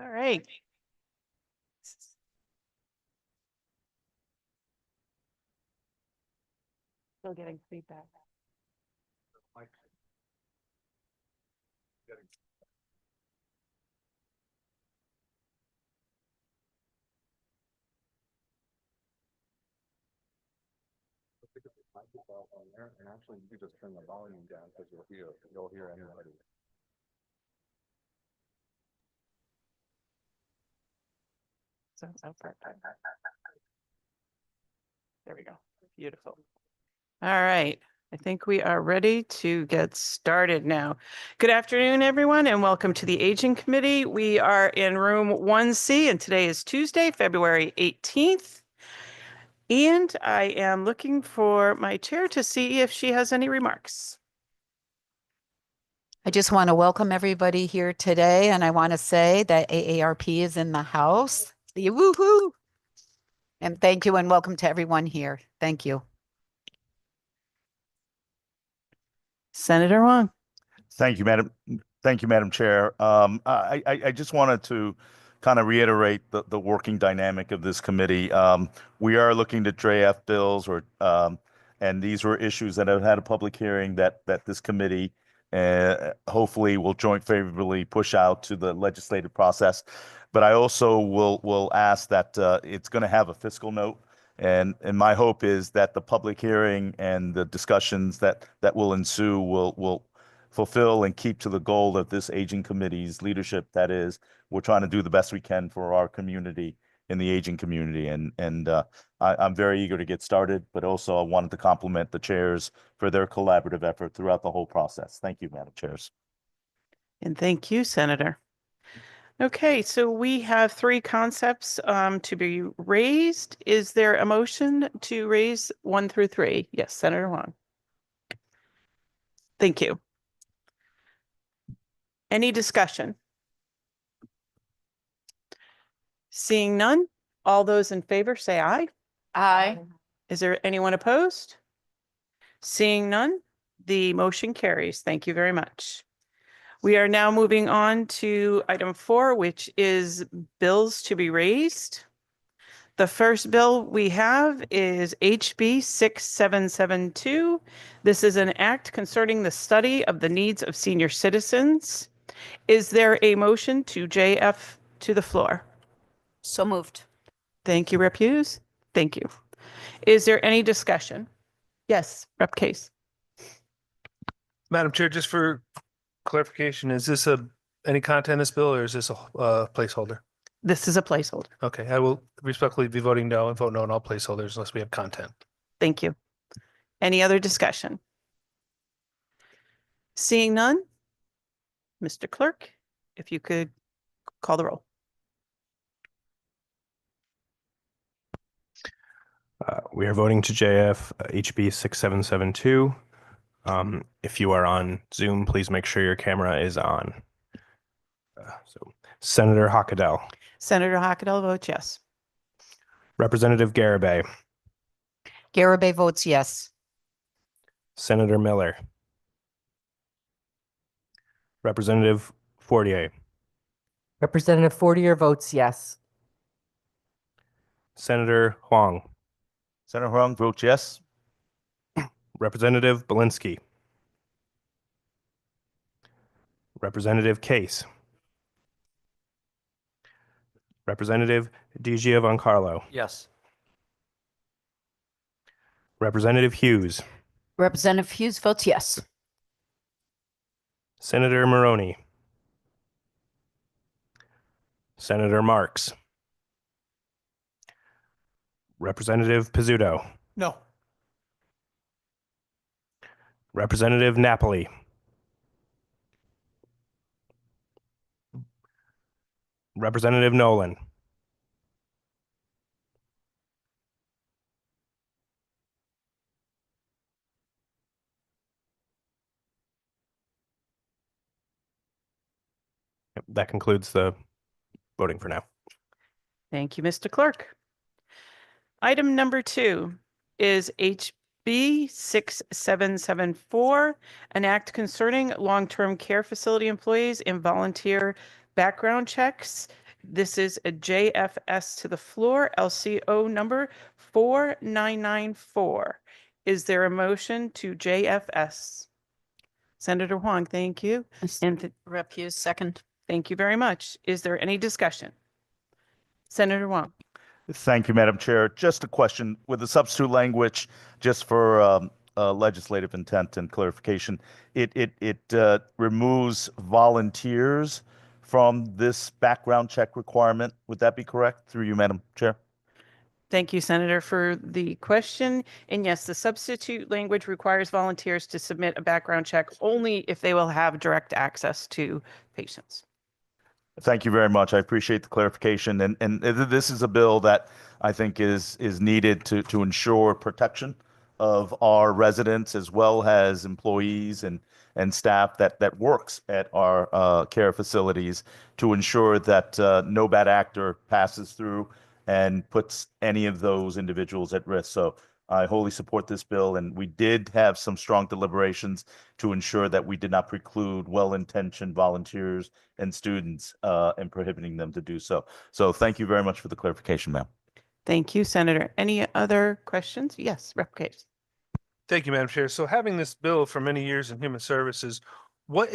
All right. Still getting feedback. And actually, you could just turn the volume down because you'll hear anybody. So perfect. There we go. Beautiful. All right. I think we are ready to get started now. Good afternoon, everyone, and welcome to the Aging Committee. We are in room 1C, and today is Tuesday, February 18th. And I am looking for my chair to see if she has any remarks. I just want to welcome everybody here today, and I want to say that AARP is in the house. Woohoo! And thank you and welcome to everyone here. Thank you. Senator Huang. Thank you, Madam. Thank you, Madam Chair. I just wanted to kind of reiterate the working dynamic of this committee. We are looking to draft bills, and these were issues that have had a public hearing that this committee hopefully will joint favorably push out to the legislative process. But I also will ask that it's going to have a fiscal note. And my hope is that the public hearing and the discussions that will ensue will fulfill and keep to the goal of this aging committee's leadership. That is, we're trying to do the best we can for our community in the aging community. And I'm very eager to get started, but also I wanted to compliment the chairs for their collaborative effort throughout the whole process. Thank you, Madam Chairs. And thank you, Senator. Okay, so we have three concepts to be raised. Is there a motion to raise 1 through 3? Yes, Senator Huang. Thank you. Any discussion? Seeing none, all those in favor say aye. Aye. Is there anyone opposed? Seeing none, the motion carries. Thank you very much. We are now moving on to item 4, which is bills to be raised. The first bill we have is HB 6772. This is an act concerning the study of the needs of senior citizens. Is there a motion to JF to the floor? So moved. Thank you, Rep. Hughes. Thank you. Is there any discussion? Yes, Rep. Case. Madam Chair, just for clarification, is this any content in this bill or is this a placeholder? This is a placeholder. Okay, I will respectfully be voting no and vote no on all placeholders unless we have content. Thank you. Any other discussion? Seeing none, Mr. Clerk, if you could call the roll. We are voting to JF HB 6772. If you are on Zoom, please make sure your camera is on. So Senator Hockadell. Senator Hockadell votes yes. Representative Garibay. Garibay votes yes. Senator Miller. Representative Fortier. Representative Fortier votes yes. Senator Huang. Senator Huang votes yes. Representative Belinsky. Representative Case. Representative DiGiovancarlo. Yes. Representative Hughes. Representative Hughes votes yes. Senator Maroney. Senator Marks. Representative Pizzuto. No. Representative Napoli. Representative Nolan. That concludes the voting for now. Thank you, Mr. Clerk. Item number 2 is HB 6774, an act concerning long-term care facility employees and volunteer background checks. This is a JFS to the floor, LCO number 4994. Is there a motion to JFS? Senator Huang, thank you. And Rep Hughes, second. thank you very much. Is there any discussion? Senator Huang. Thank you, Madam Chair. Just a question with the substitute language, just for legislative intent and clarification. It removes volunteers from this background check requirement. Would that be correct? Through you, Madam Chair. Thank you, Senator, for the question. And yes, the substitute language requires volunteers to submit a background check only if they will have direct access to patients. Thank you very much. I appreciate the clarification. And this is a bill that I think is needed to ensure protection of our residents as well as employees and staff that works at our care facilities, to ensure that no bad actor passes through and puts any of those individuals at risk. So I wholly support this bill, and we did have some strong deliberations to ensure that we did not preclude well-intentioned volunteers and students and prohibiting them to do so. So thank you very much for the clarification, ma'am. Thank you, Senator. Any other questions? Yes, Rep. Case. Thank you, Madam Chair. So having this bill for many years in Human Services, what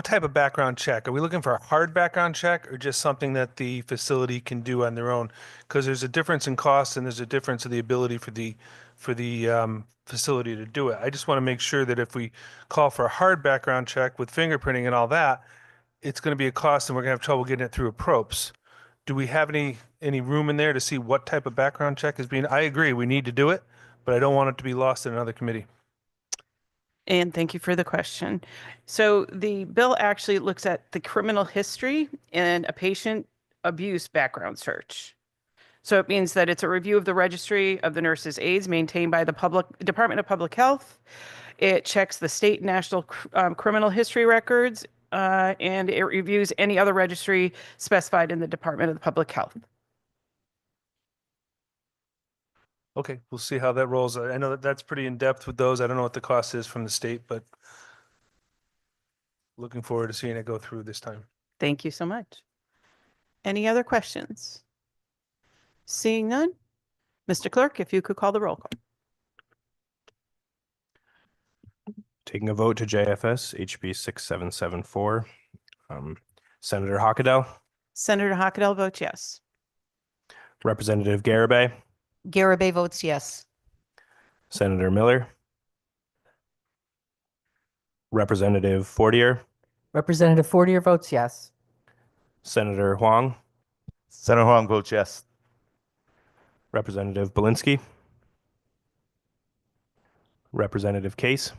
type of background check? Are we looking for a hard background check or just something that the facility can do on their own? Because there's a difference in cost and there's a difference in the ability for the facility to do it. I just want to make sure that if we call for a hard background check with fingerprinting and all that, it's going to be a cost and we're going to have trouble getting it through a PROPS. Do we have any room in there to see what type of background check is being? I agree, we need to do it, but I don't want it to be lost in another committee. And thank you for the question. So the bill actually looks at the criminal history and a patient abuse background search. So it means that it's a review of the registry of the nurses' aides maintained by the Department of Public Health. It checks the state and national criminal history records, and it reviews any other registry specified in the Department of Public Health. Okay, we'll see how that rolls. I know that that's pretty in depth with those. I don't know what the cost is from the state, but looking forward to seeing it go through this time. Thank you so much. Any other questions? Seeing none, Mr. Clerk, if you could call the roll call. Taking a vote to JFS HB 6774. Senator Hockedal, Senator Hockedal votes yes. Representative Garibay, Garibay votes yes. Senator Miller, Representative Fortier, Representative Fortier votes yes. Senator Huang, Senator Huang votes yes. Representative Belinsky, Representative Case,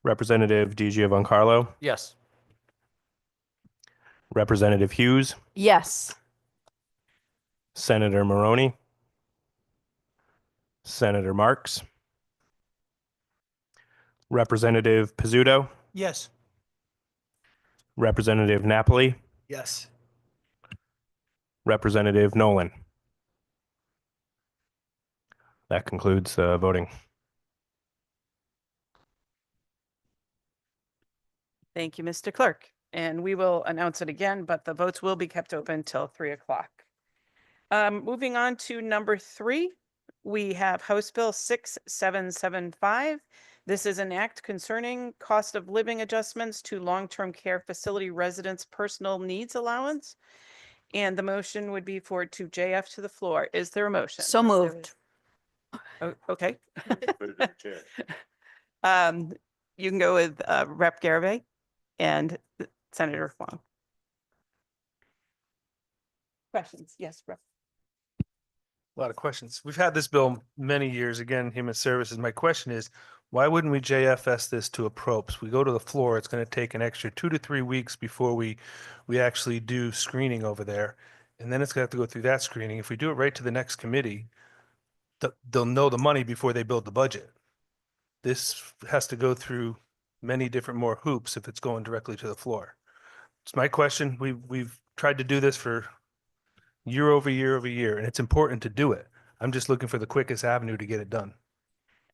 Representative DiGiovancarlo, Yes. Representative Hughes, Yes. Senator Maroney, Senator Marks, Representative Pizzuto, Yes. Representative Napoli, Yes. Representative Nolan. That concludes voting. Thank you, Mr. Clerk. And we will announce it again, but the votes will be kept open till 3 o'clock. Moving on to number 3, we have House Bill 6775. This is an act concerning cost of living adjustments to long-term care facility residents' personal needs allowance. And the motion would be for to JF to the floor. Is there a motion? So moved. Okay. You can go with Rep. Garibay and Senator Huang. Questions? Yes, Rep. A lot of questions. We've had this bill many years, again, Human Services. My question is, why wouldn't we JFS this to a PROPS? We go to the floor, it's going to take an extra 2 to 3 weeks before we actually do screening over there. And then it's going to have to go through that screening. If we do it right to the next committee, they'll know the money before they build the budget. This has to go through many different more hoops if it's going directly to the floor. It's my question. We've tried to do this for year over year over year, and it's important to do it. I'm just looking for the quickest avenue to get it done.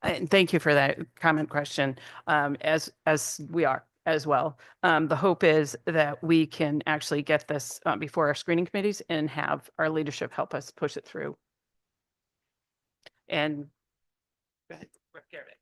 And thank you for that comment question. As we are, as well. The hope is that we can actually get this before our screening committees and have our leadership help us push it through. And go ahead, Rep. Garrett.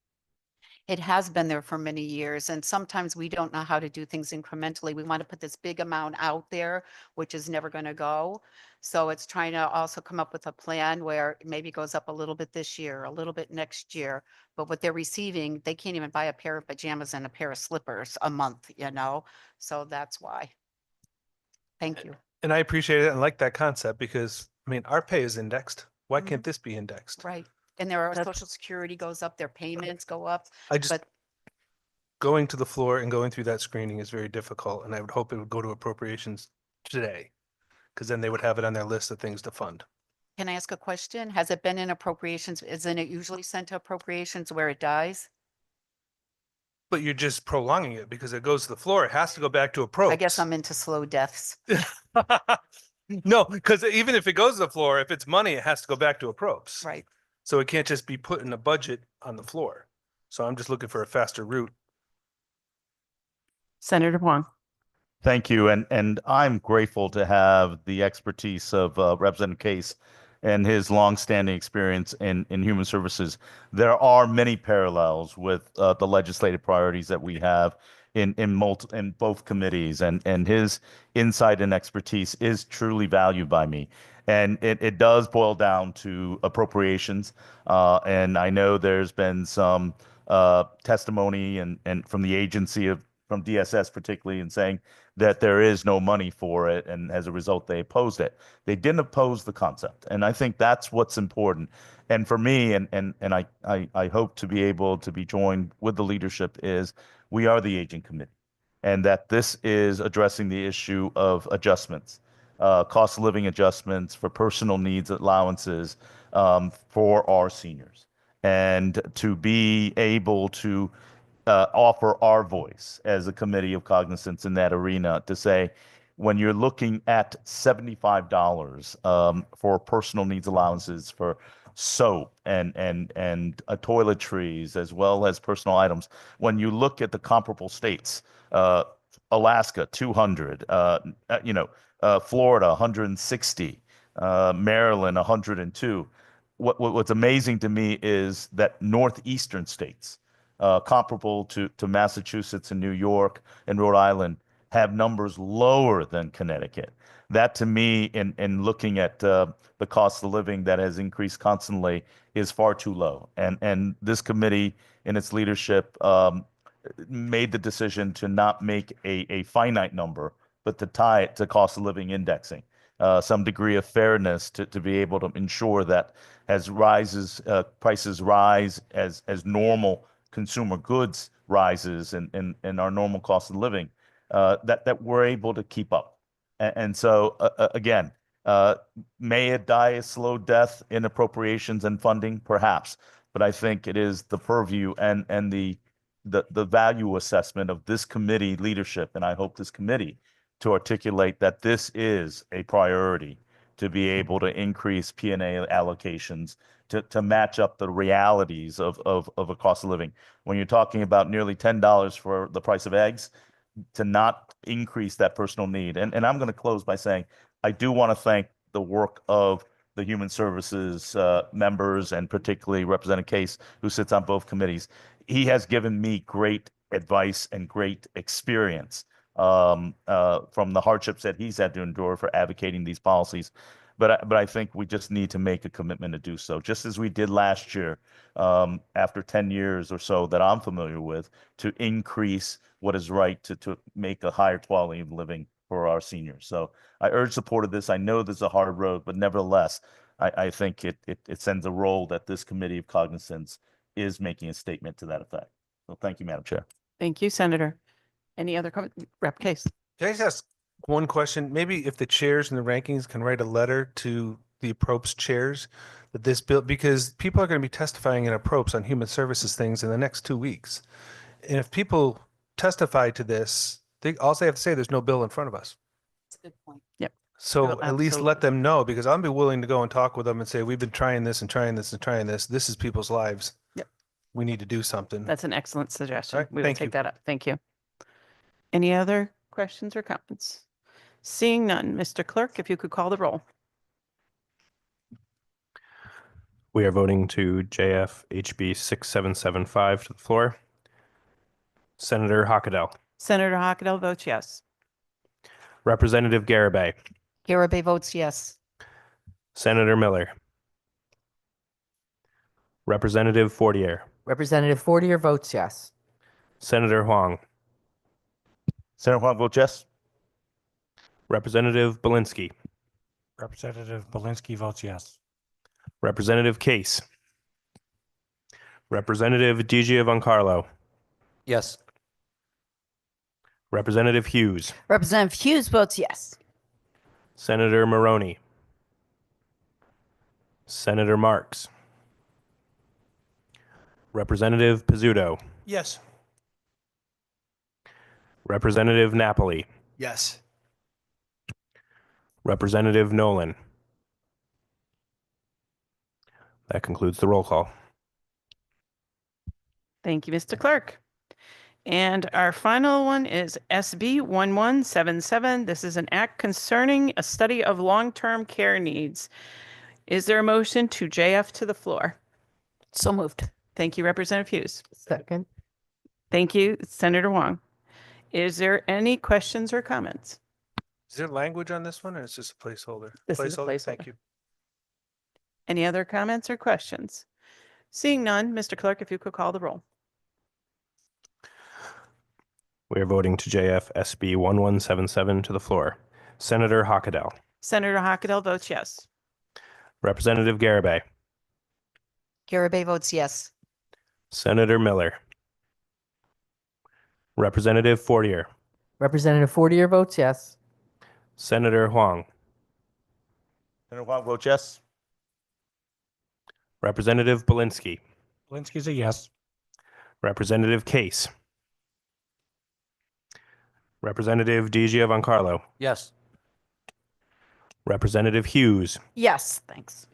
It has been there for many years, and sometimes we don't know how to do things incrementally. We want to put this big amount out there, which is never going to go. So it's trying to also come up with a plan where it maybe goes up a little bit this year, a little bit next year. But what they're receiving, they can't even buy a pair of pajamas and a pair of slippers a month, you know? So that's why. Thank you. And I appreciate it and like that concept because, I mean, our pay is indexed. Why Mhm. can't this be indexed? Right. And their That's- social security goes up, their payments go up, I just, but going to the floor and going through that screening is very difficult, and I would hope it would go to appropriations today, because then they would have it on their list of things to fund. can I ask a question? Has it been in appropriations? Isn't it usually sent to appropriations where it dies? But you're just prolonging it because it goes to the floor. It has to go back to approach. I guess I'm into slow deaths. No, because even if it goes to the floor, if it's money, it has to go back to approps. Right. So it can't just be put in a budget on the floor. So I'm just looking for a faster route. Senator Huang. Thank you. And I'm grateful to have the expertise of Representative Case and his longstanding experience in human services. There are many parallels with the legislative priorities that we have in both committees, and his insight and expertise is truly valued by me. And it does boil down to appropriations. And I know there's been some testimony and from the agency from DSS particularly, in saying that there is no money for it, and as a result, they opposed it. They didn't oppose the concept, and I think that's what's important. And for me, and I hope to be able to be joined with the leadership, is we are the aging committee, and that this is addressing the issue of adjustments, cost of living adjustments for personal needs allowances for our seniors, and to be able to offer our voice as a committee of cognizance in that arena to say, when you're looking at $75 for personal needs allowances for soap and toiletries as well as personal items, when you look at the comparable states, Alaska 200, Florida 160, Maryland 102. What's amazing to me is that northeastern states, comparable to Massachusetts and New York and Rhode Island, have numbers lower than Connecticut. That to me, in looking at the cost of living that has increased constantly, is far too low. And this committee, in its leadership, made the decision to not make a finite number, but to tie it to cost of living indexing. Some degree of fairness to be able to ensure that as prices rise, as normal consumer goods rises and our normal cost of living, that we're able to keep up. And so again, may it die a slow death in appropriations and funding, perhaps, but I think it is the purview and the value assessment of this committee leadership, and I hope this committee, to articulate that this is a priority to be able to increase P&A allocations to match up the realities of a cost of living. When you're talking about nearly $10 for the price of eggs, to not increase that personal need. And I'm going to close by saying, I do want to thank the work of the Human Services members, and particularly Representative Case, who sits on both committees. He has given me great advice and great experience from the hardships that he's had to endure for advocating these policies. But I think we just need to make a commitment to do so, just as we did last year, after 10 years or so that I'm familiar with, to increase what is right to make a higher quality of living for our seniors. So I urge support of this. I know this is a hard road, but nevertheless, I think it sends a role that this committee of cognizance is making a statement to that effect. So thank you, Madam Chair. Thank you, Senator. Any other comment? Rep. Case. Can I just ask one question? Maybe if the chairs and the rankings can write a letter to the approps chairs that this bill, because people are going to be testifying in approps on human services things in the next 2 weeks. And if people testify to this, all they have to say, there's no bill in front of us. That's a good point. So No, at least let them know, because I'll be willing to go and talk with them and say, we've been trying this and trying this and trying this. This is people's lives. Yep. We need to do something. That's an excellent suggestion. All right, We will thank you. take that up. Thank you. Any other questions or comments? Seeing none, Mr. Clerk, if you could call the roll. We are voting to JF HB 6775 to the floor. Senator Hockenell, Senator Hockenell votes yes. Representative Garabay, Garabay votes yes. Senator Miller, Representative Fortier, Representative Fortier votes yes. Senator Huang, Senator Huang votes yes. Representative Belinsky, Representative Belinsky votes yes. Representative Case, Representative Giovancarlo, Yes. Representative Hughes, Representative Hughes votes yes. Senator Maroney, Senator Marks, Representative Pizzuto, Yes. Representative Napoli, Yes. Representative Nolan. That concludes the roll call. Thank you, Mr. Clerk. And our final one is SB 1177. This is an act concerning a study of long-term care needs. Is there a motion to JF to the floor? So moved. Thank you, Representative Hughes. Second. Thank you, Senator Wong. Is there any questions or comments? Is there language on this one or it's just a placeholder? This is a Thank placeholder. you. Any other comments or questions? Seeing none, Mr. Clerk, if you could call the roll. We are voting to JF SB 1177 to the floor. Senator Hockenell, Senator Hockenell votes yes. Representative Garabay, Garabay votes yes. Senator Miller, Representative Fortier, Representative Fortier votes yes. Senator Huang, Senator Huang votes yes. Representative Belinsky, Belinsky's a yes. Representative Case, Representative Giovancarlo, Yes. Representative Hughes, Yes, thanks.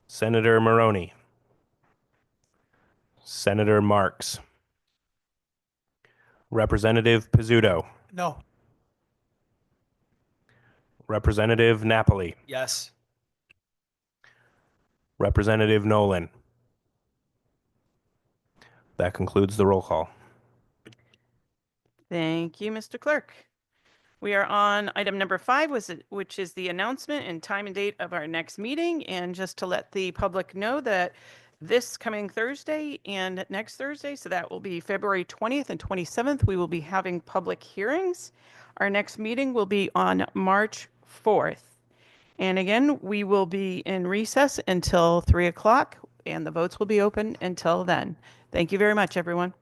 Senator Maroney, Senator Marks, Representative Pizzuto, No. Representative Napoli, Yes. Representative Nolan. That concludes the roll call. Thank you, Mr. Clerk. We are on item number 5, which is the announcement and time and date of our next meeting. And just to let the public know that this coming Thursday and next Thursday, so that will be February 20th and 27th, we will be having public hearings. Our next meeting will be on March 4th. And again, we will be in recess until 3 o'clock, and the votes will be open until then. Thank you very much, everyone.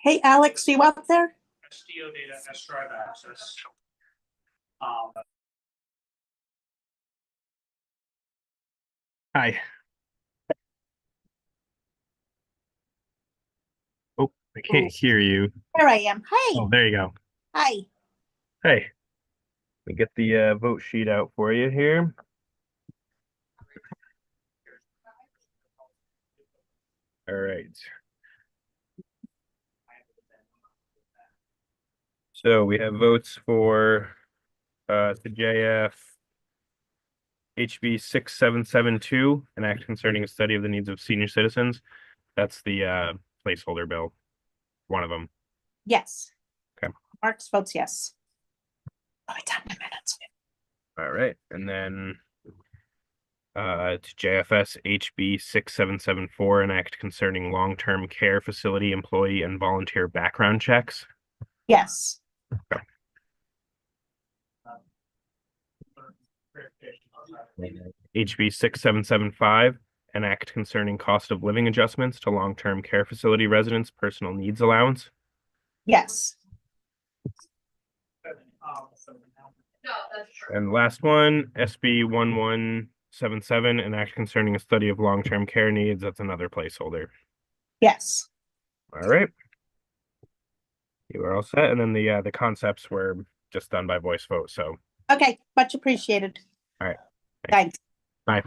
Hey, Alex, you up there? SDO data, S-Drive access. Hi. Oh, I can't hear you. There I am. Hey, Oh, there you go. hi. Hey, let me get the vote sheet out for you here. All right. So we have votes for the JF HB 6772, an act concerning a study of the needs of senior citizens. That's the placeholder bill, one of them. Yes. Okay. Marks votes yes. Oh, it's on my minutes. All right, and then to JFS HB 6774, an act concerning long-term care facility employee and volunteer background checks. Yes. HB 6775, an act concerning cost of living adjustments to long-term care facility residents' personal needs allowance. Yes. And last one, SB 1177, an act concerning a study of long-term care needs. That's another placeholder. Yes. All right. You are all set. And then the concepts were just done by voice vote. So, Okay, much appreciated. all right. Thanks. Bye.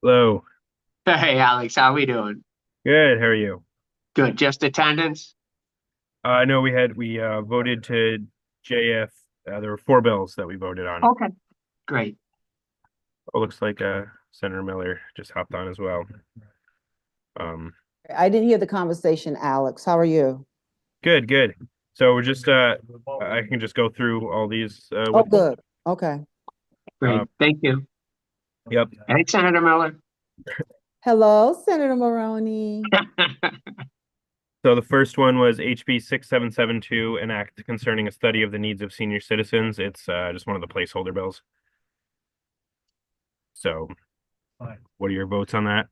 Hello. Hey, Alex, how we doing? Good. How are you? Good. Just attendance? No, we voted to JF. There were 4 bills that we voted on. Okay. Great. It looks like Senator Miller just hopped on as well. I didn't hear the conversation, Alex. How are you? Good, good. So we're just I can just go through all these. Oh, good. Okay. Great. Thank you. Yep. Hey, Senator Miller. Hello, Senator Maroney. So the first one was HB 6772, an act concerning a study of the needs of senior citizens. It's just one of the placeholder bills. So, what are your votes on that?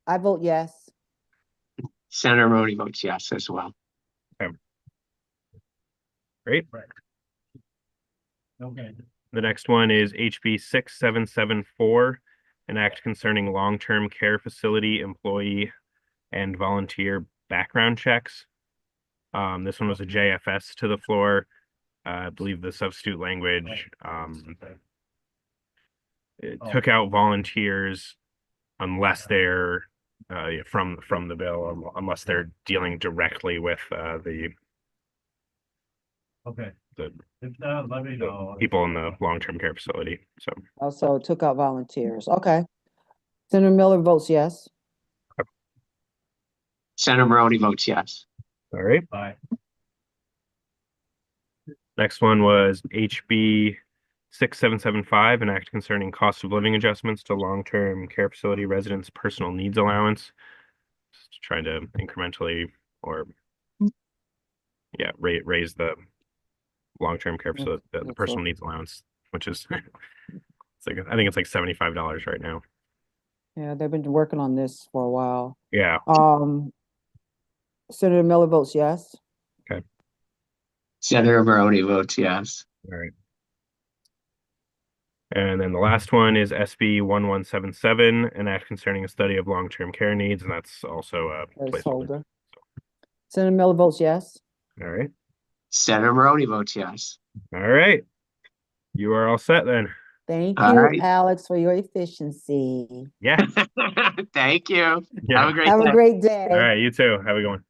I vote yes. Senator Maroney votes yes as well. Great. Okay. The next one is HB 6774, an act concerning long-term care facility employee and volunteer background checks. This one was a JFS to the floor. I believe the substitute language it took out volunteers unless they're from the bill, unless they're dealing directly with the people in the long-term care facility. So Also took out volunteers. Okay. Senator Miller votes yes. Senator Maroney votes yes. all right. Next one was HB 6775, an act concerning cost of living adjustments to long-term care facility residents' personal needs allowance. Just trying to incrementally or raise the long-term care facility, the personal needs allowance, which is it's like I think it's like $75 right now. Yeah, they've been working on this for a while. Yeah. Senator Miller votes yes. Okay. Senator Maroney votes yes. All right. And then the last one is SB 1177, an act concerning a study of long-term care needs, and that's also a placeholder. Senator Miller votes yes. All right. Senator Maroney votes yes. All right. You are all set then. Thank All you, right. Alex, for your efficiency. Yeah. Thank you. Yeah. Have a great Have day. a great day. All right. You too. Have a good one.